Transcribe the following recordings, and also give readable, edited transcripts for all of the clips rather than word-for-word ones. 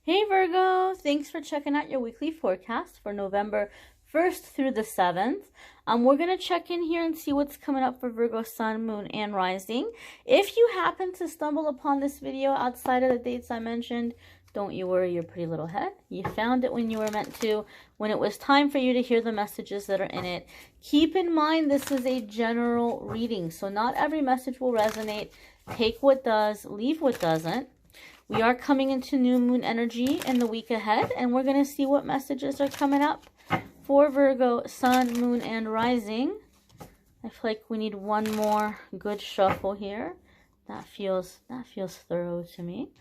Hey Virgo, thanks for checking out your weekly forecast for November 1st through the 7th. We're going to check in here and see what's coming up for Virgo Sun, Moon, and Rising. If you happen to stumble upon this video outside of the dates I mentioned, don't you worry your pretty little head. You found it when you were meant to, when it was time for you to hear the messages that are in it. Keep in mind this is a general reading, so not every message will resonate. Take what does, leave what doesn't. We are coming into new moon energy in the week ahead, and we're going to see what messages are coming up for Virgo, Sun, Moon, and Rising. I feel like we need one more good shuffle here. That feels thorough to me.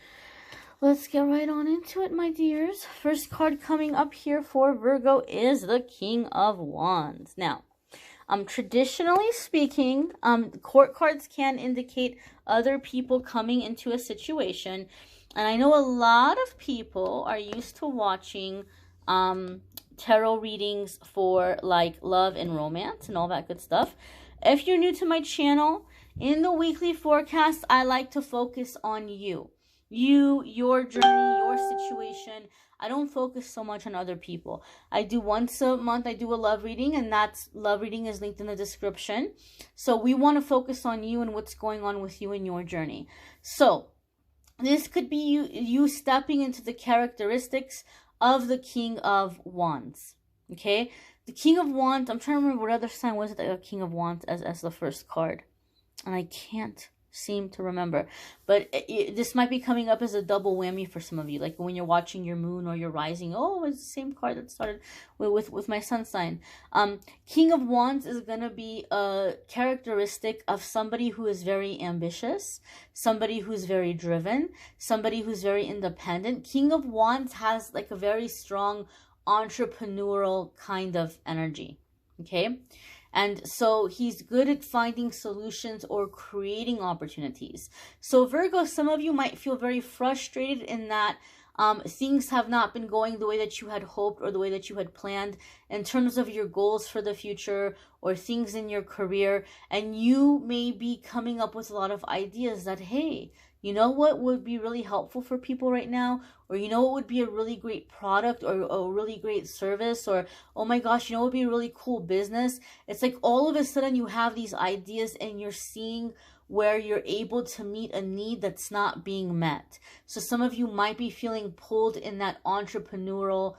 Let's get right on into it, my dears. First card coming up here for Virgo is the King of Wands. Now, traditionally speaking, court cards can indicate other people coming into a situation. And I know a lot of people are used to watching tarot readings for like love and romance and all that good stuff. If you're new to my channel, in the weekly forecast, I like to focus on you. Your journey, your situation. I don't focus so much on other people. I do once a month, I do a love reading, and that's love reading is linked in the description. So we want to focus on you and what's going on with you in your journey. So this could be you stepping into the characteristics of the King of Wands. Okay? The King of Wands, I'm trying to remember what other sign was it that got King of Wands as the first card. And I can't seem to remember, but this might be coming up as a double whammy for some of you, like when you're watching your moon or your rising. Oh, it's the same card that started with my sun sign. King of Wands is going to be a characteristic of somebody who is very ambitious, somebody who's very driven, somebody who's very independent. King of Wands has like a very strong entrepreneurial kind of energy. Okay. And so he's good at finding solutions or creating opportunities. So Virgo, some of you might feel very frustrated in that things have not been going the way that you had hoped or the way that you had planned in terms of your goals for the future or things in your career. And you may be coming up with a lot of ideas that, hey, you know what would be really helpful for people right now? Or you know what would be a really great product or a really great service? Or, oh my gosh, you know what would be a really cool business? It's like all of a sudden you have these ideas and you're seeing where you're able to meet a need that's not being met. So some of you might be feeling pulled in that entrepreneurial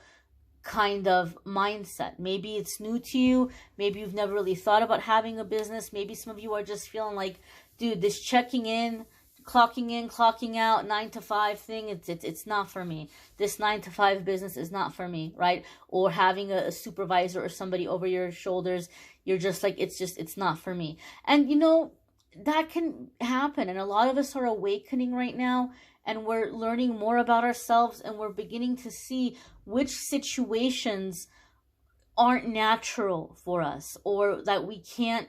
kind of mindset. Maybe it's new to you. Maybe you've never really thought about having a business. Maybe some of you are just feeling like, dude, this checking in, clocking out, 9 to 5 thing, it's not for me. This 9 to 5 business is not for me, right? Or having a supervisor or somebody over your shoulders, you're just like, it's not for me. And you know, that can happen. And a lot of us are awakening right now, and we're learning more about ourselves, and we're beginning to see which situations aren't natural for us, or that we can't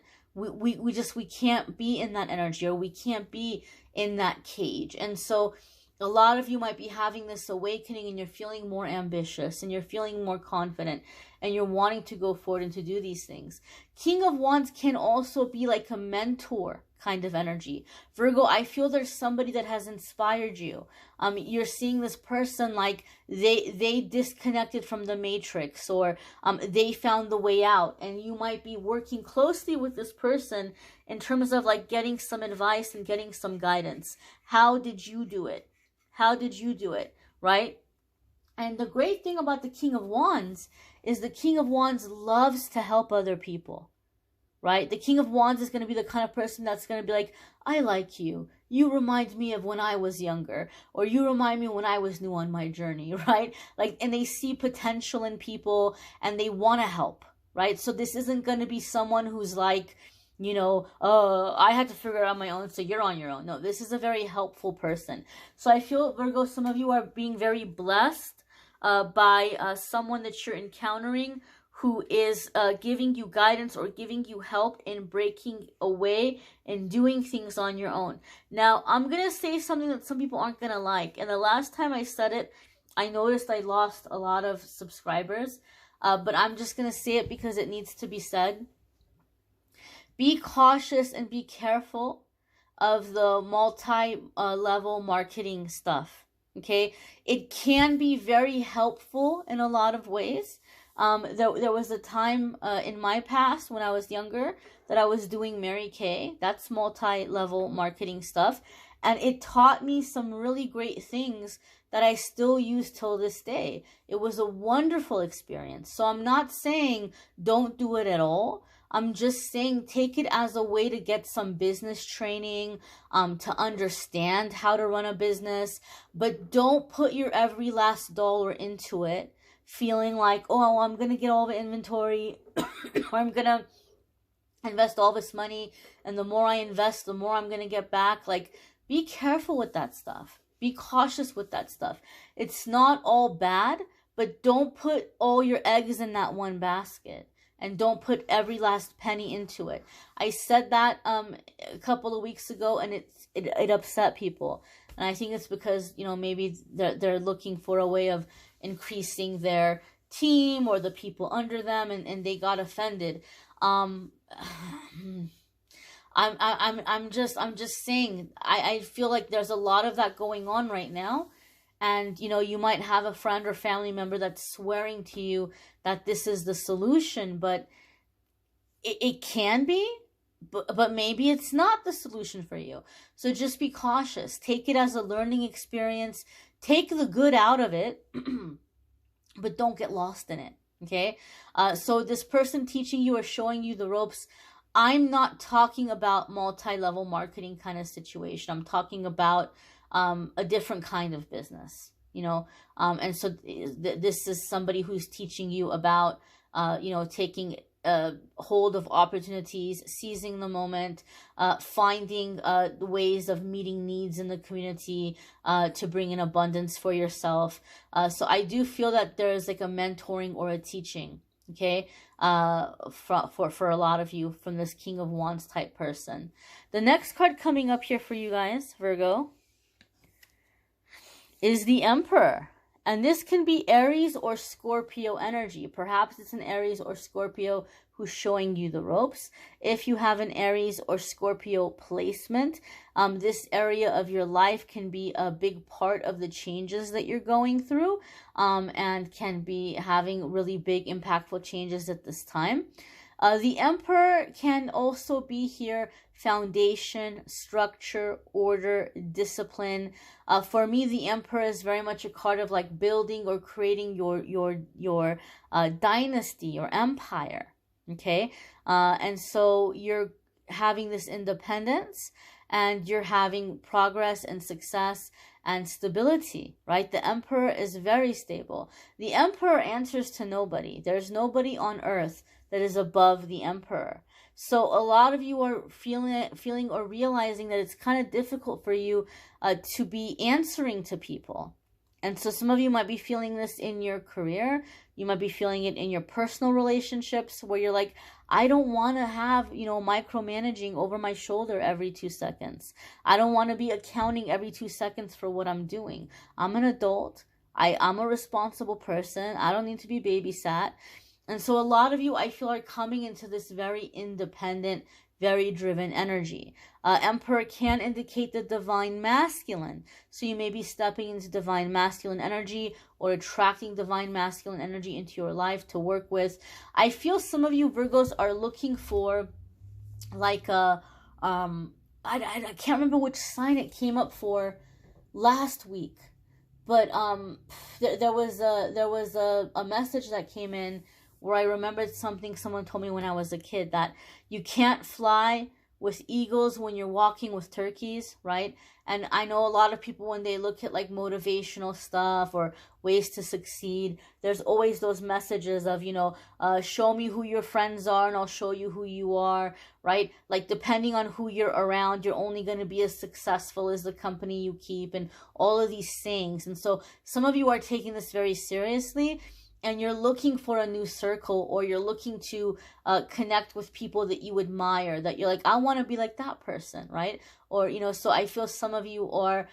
be in that energy, or we can't be in that cage. And so a lot of you might be having this awakening, and you're feeling more ambitious, and you're feeling more confident, and you're wanting to go forward and to do these things. King of Wands can also be like a mentor kind of energy. Virgo, I feel there's somebody that has inspired you. You're seeing this person like they disconnected from the matrix, or they found the way out, and you might be working closely with this person in terms of like getting some advice and getting some guidance. How did you do it? How did you do it? Right? And the great thing about the King of Wands is the King of Wands loves to help other people. Right? The King of Wands is going to be the kind of person that's going to be like, I like you. You remind me of when I was younger, or you remind me when I was new on my journey, right? Like, and they see potential in people and they want to help, right? So this isn't going to be someone who's like, you know, I had to figure it out on my own, so you're on your own. No, this is a very helpful person. So I feel, Virgo, some of you are being very blessed by someone that you're encountering who is giving you guidance or giving you help in breaking away and doing things on your own. Now, I'm going to say something that some people aren't going to like. And the last time I said it, I noticed I lost a lot of subscribers. But I'm just going to say it because it needs to be said. Be cautious and be careful of the multi-level marketing stuff. Okay, it can be very helpful in a lot of ways. There was a time in my past when I was younger that I was doing Mary Kay. That's multi-level marketing stuff. And it taught me some really great things that I still use till this day. It was a wonderful experience. So I'm not saying don't do it at all. I'm just saying take it as a way to get some business training, to understand how to run a business, but don't put your every last dollar into it feeling like, oh, I'm going to get all the inventory or I'm going to invest all this money, and the more I invest, the more I'm going to get back. Like, be careful with that stuff. Be cautious with that stuff. It's not all bad, but don't put all your eggs in that one basket. And don't put every last penny into it. I said that a couple of weeks ago, and it upset people. And I think it's because, you know, maybe they're looking for a way of increasing their team or the people under them, and they got offended. I'm just saying, I feel like there's a lot of that going on right now. And, you know, you might have a friend or family member that's swearing to you that this is the solution, but it can be, but maybe it's not the solution for you. So just be cautious. Take it as a learning experience. Take the good out of it, but don't get lost in it, okay? So this person teaching you or showing you the ropes, I'm not talking about multi-level marketing kind of situation. I'm talking about a different kind of business, you know, and so this is somebody who's teaching you about, you know, taking hold of opportunities, seizing the moment, finding ways of meeting needs in the community to bring in abundance for yourself. So I do feel that there is like a mentoring or a teaching, okay, for a lot of you from this King of Wands type person. The next card coming up here for you guys, Virgo, is the Emperor. And this can be Aries or Scorpio energy. Perhaps it's an Aries or Scorpio who's showing you the ropes. If you have an Aries or Scorpio placement, this area of your life can be a big part of the changes that you're going through, and can be having really big impactful changes at this time. The Emperor can also be here foundation, structure, order, discipline. For me, the Emperor is very much a card of like building or creating your dynasty or empire. Okay, and so you're having this independence, and you're having progress and success and stability, right? The Emperor is very stable. The Emperor answers to nobody. There's nobody on earth that is above the Emperor. So a lot of you are feeling or realizing that it's kind of difficult for you to be answering to people. And so some of you might be feeling this in your career. You might be feeling it in your personal relationships where you're like, I don't want to have, you know, micromanaging over my shoulder every 2 seconds. I don't want to be accounting every 2 seconds for what I'm doing. I'm an adult. I'm a responsible person. I don't need to be babysat. And so a lot of you, I feel, are coming into this very independent, very driven energy. Emperor can indicate the divine masculine. So you may be stepping into divine masculine energy or attracting divine masculine energy into your life to work with. I feel some of you Virgos are looking for like a, I can't remember which sign it came up for last week, but there was a message that came in where I remembered something someone told me when I was a kid, that you can't fly with eagles when you're walking with turkeys, right? And I know a lot of people, when they look at like motivational stuff or ways to succeed, there's always those messages of, you know, show me who your friends are and I'll show you who you are, right? Like depending on who you're around, you're only going to be as successful as the company you keep, and all of these things. And so some of you are taking this very seriously, and you're looking for a new circle, or you're looking to connect with people that you admire, that you're like, I want to be like that person, right? Or, you know, so I feel some of you are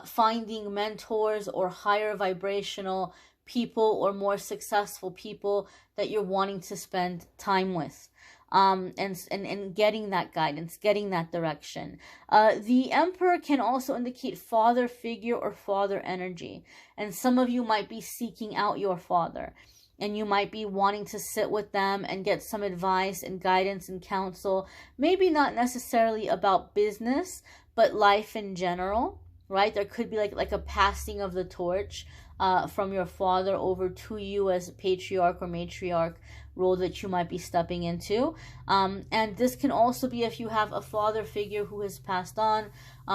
finding mentors or higher vibrational people or more successful people that you're wanting to spend time with. and getting that guidance, getting that direction. The Emperor can also indicate father figure or father energy. And some of you might be seeking out your father. And you might be wanting to sit with them and get some advice and guidance and counsel. Maybe not necessarily about business, but life in general, right? There could be like a passing of the torch from your father over to you as a patriarch or matriarch role that you might be stepping into. And this can also be if you have a father figure who has passed on.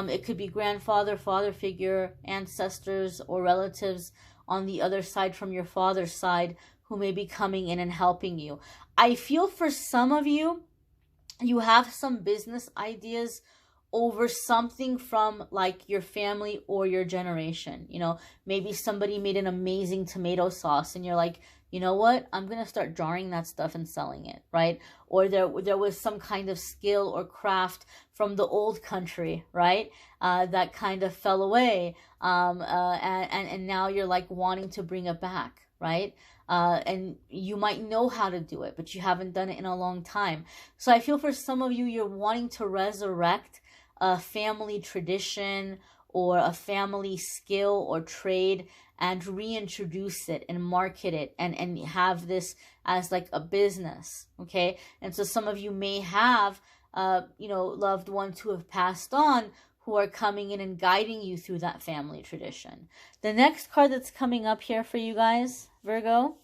It could be grandfather, father figure, ancestors, or relatives on the other side from your father's side who may be coming in and helping you. I feel for some of you, you have some business ideas over something from like your family or your generation. You know, maybe somebody made an amazing tomato sauce and you're like, you know what, I'm going to start jarring that stuff and selling it, right? Or there was some kind of skill or craft from the old country, right? That kind of fell away. And now you're like wanting to bring it back, right? And you might know how to do it, but you haven't done it in a long time. So I feel for some of you, you're wanting to resurrect a family tradition or a family skill or trade and reintroduce it and market it and have this as like a business, okay? And so some of you may have, loved ones who have passed on who are coming in and guiding you through that family tradition. The next card that's coming up here for you guys, Virgo,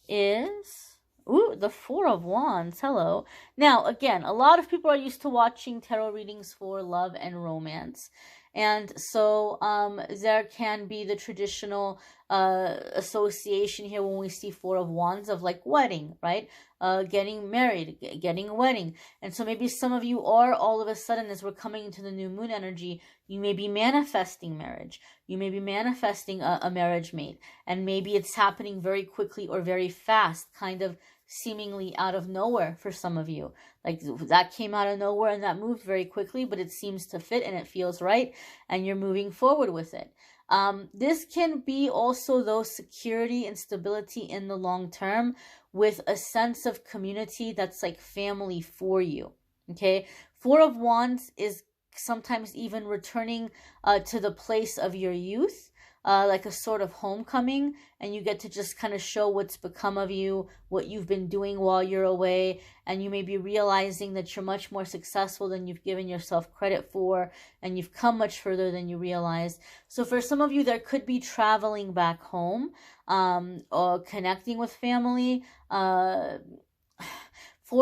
is the Four of Wands. Hello. Now, again, a lot of people are used to watching tarot readings for love and romance. And so there can be the traditional association here when we see Four of Wands of like wedding, right? Getting married, getting a wedding. And so maybe some of you are all of a sudden, as we're coming into the new moon energy, you may be manifesting marriage. You may be manifesting a marriage mate. And maybe it's happening very quickly or very fast, kind of seemingly out of nowhere for some of you. Like that came out of nowhere and that moved very quickly, but it seems to fit and it feels right and you're moving forward with it. This can be also though security and stability in the long term with a sense of community that's like family for you. Okay. Four of Wands is sometimes even returning to the place of your youth. Like a sort of homecoming, and you get to just kind of show what's become of you, what you've been doing while you're away, and you may be realizing that you're much more successful than you've given yourself credit for, and you've come much further than you realized. So for some of you, there could be traveling back home, or connecting with family. Four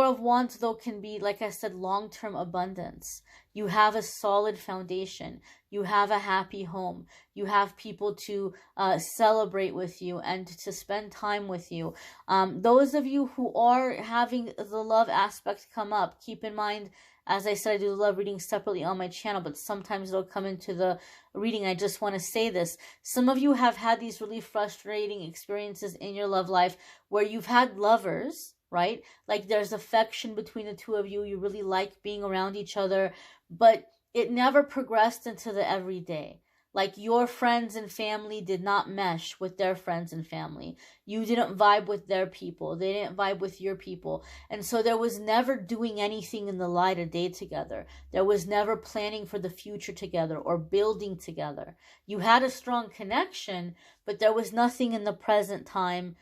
of Wands, though, can be, like I said, long-term abundance. You have a solid foundation. You have a happy home. You have people to celebrate with you and to spend time with you. Those of you who are having the love aspect come up, keep in mind, as I said, I do the love reading separately on my channel, but sometimes it'll come into the reading. I just want to say this. Some of you have had these really frustrating experiences in your love life where you've had lovers, right? Like there's affection between the two of you. You really like being around each other, but it never progressed into the everyday. Like your friends and family did not mesh with their friends and family. You didn't vibe with their people. They didn't vibe with your people. And so there was never doing anything in the light of day together. There was never planning for the future together or building together. You had a strong connection, but there was nothing in the present time,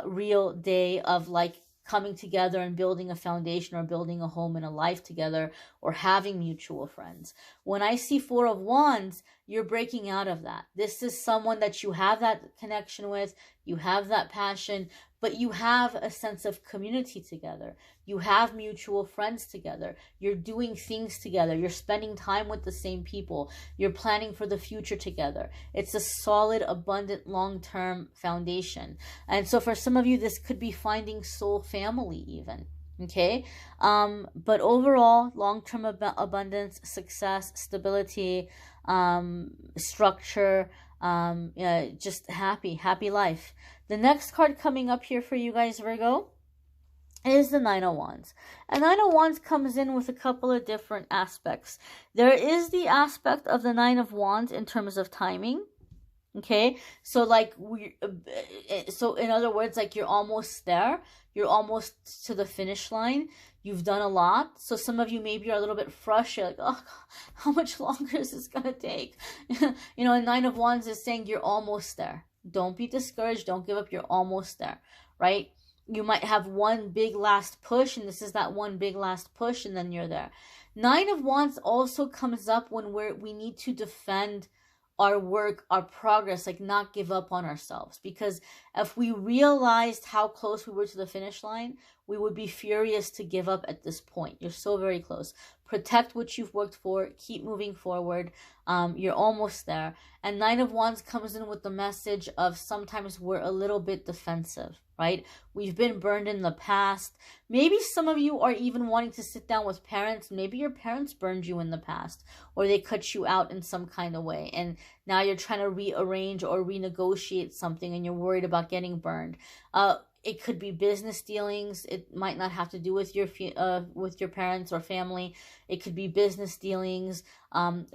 real day of like coming together and building a foundation or building a home and a life together or having mutual friends. When I see Four of Wands, you're breaking out of that. This is someone that you have that connection with, you have that passion, but you have a sense of community together. You have mutual friends together. You're doing things together. You're spending time with the same people. You're planning for the future together. It's a solid, abundant, long-term foundation. And so for some of you, this could be finding soul family even. Okay. But overall, long-term abundance, success, stability, structure, just happy life. The next card coming up here for you guys, Virgo, is the Nine of Wands. And Nine of Wands comes in with a couple of different aspects. There is the aspect of the Nine of Wands in terms of timing. Okay, so like so in other words, like you're almost there. You're almost to the finish line. You've done a lot. So some of you maybe are a little bit frustrated, like, oh, how much longer is this gonna take? You know, and Nine of Wands is saying you're almost there. Don't be discouraged. Don't give up. You're almost there, right? You might have one big last push, and this is that one big last push, and then you're there. Nine of Wands also comes up when we need to defend our work, our progress, like not give up on ourselves. Because if we realized how close we were to the finish line, we would be furious to give up at this point. You're so very close. Protect what you've worked for. Keep moving forward. You're almost there. And Nine of Wands comes in with the message of sometimes we're a little bit defensive, right? We've been burned in the past. Maybe some of you are even wanting to sit down with parents. Maybe your parents burned you in the past, or they cut you out in some kind of way. And now you're trying to rearrange or renegotiate something, and you're worried about getting burned. It could be business dealings. It might not have to do with your parents or family. It could be business dealings,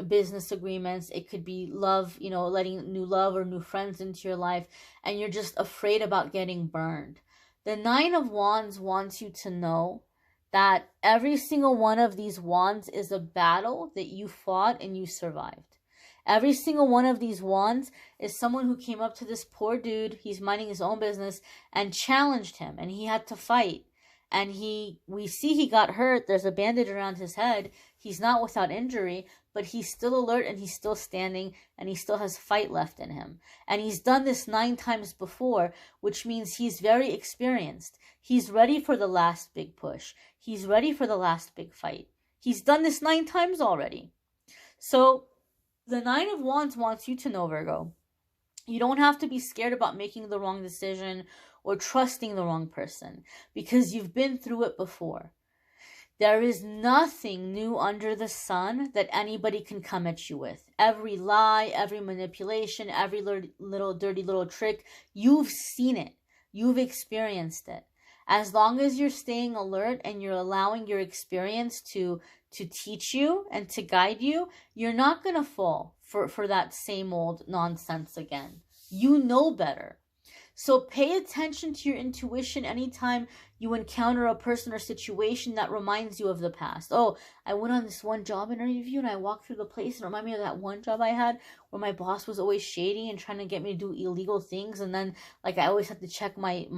business agreements. It could be love, you know, letting new love or new friends into your life, and you're just afraid about getting burned. The Nine of Wands wants you to know that every single one of these wands is a battle that you fought and you survived. Every single one of these wands is someone who came up to this poor dude, he's minding his own business, and challenged him, and he had to fight. And we see he got hurt. There's a bandage around his head. He's not without injury, but he's still alert, and he's still standing, and he still has fight left in him. And he's done this 9 times before, which means he's very experienced. He's ready for the last big push. He's ready for the last big fight. He's done this 9 times already. So the Nine of Wands wants you to know, Virgo, you don't have to be scared about making the wrong decision or trusting the wrong person, because you've been through it before. There is nothing new under the sun that anybody can come at you with. Every lie, every manipulation, every little dirty little trick, you've seen it. You've experienced it. As long as you're staying alert and you're allowing your experience to teach you and to guide you, you're not going to fall for that same old nonsense again. You know better. So pay attention to your intuition anytime you encounter a person or situation that reminds you of the past. Oh, I went on this one job interview and I walked through the place and it reminded me of that one job I had where my boss was always shady and trying to get me to do illegal things. And then like I always had to check my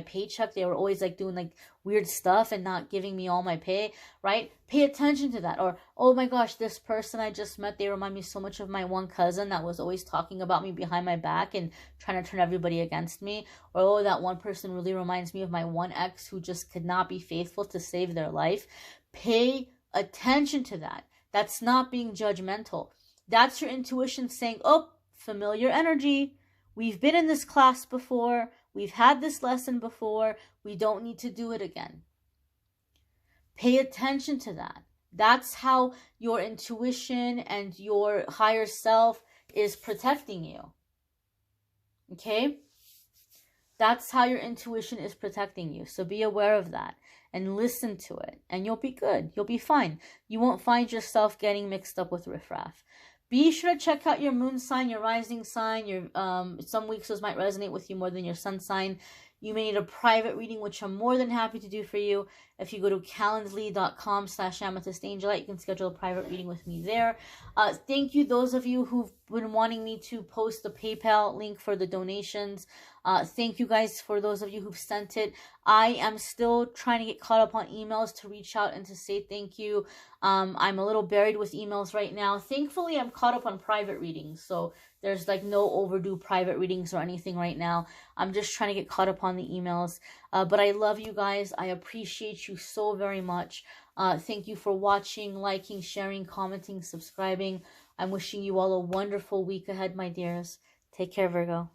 paycheck. They were always like doing like weird stuff and not giving me all my pay, right? Pay attention to that. Or, oh my gosh, this person I just met, they remind me so much of my one cousin that was always talking about me behind my back and trying to turn everybody against me. Or, oh, that one person really reminds me of my one ex who just could not be faithful to save their life. Pay attention to that. That's not being judgmental. That's your intuition saying, oh, familiar energy. We've been in this class before. We've had this lesson before. We don't need to do it again. Pay attention to that. That's how your intuition and your higher self is protecting you. Okay? That's how your intuition is protecting you. So be aware of that and listen to it, and you'll be good. You'll be fine. You won't find yourself getting mixed up with riffraff. Be sure to check out your moon sign, your rising sign. Your some weeks those might resonate with you more than your sun sign. You may need a private reading, which I'm more than happy to do for you. If you go to calendly.com/amethystangel, you can schedule a private reading with me there. Thank you, those of you who've been wanting me to post the PayPal link for the donations. Thank you guys for those of you who've sent it. I am still trying to get caught up on emails to reach out and to say thank you. I'm a little buried with emails right now. Thankfully, I'm caught up on private readings, so there's like no overdue private readings or anything right now. I'm just trying to get caught up on the emails. But I love you guys. I appreciate you so very much. Thank you for watching, liking, sharing, commenting, subscribing. I'm wishing you all a wonderful week ahead, my dears. Take care, Virgo.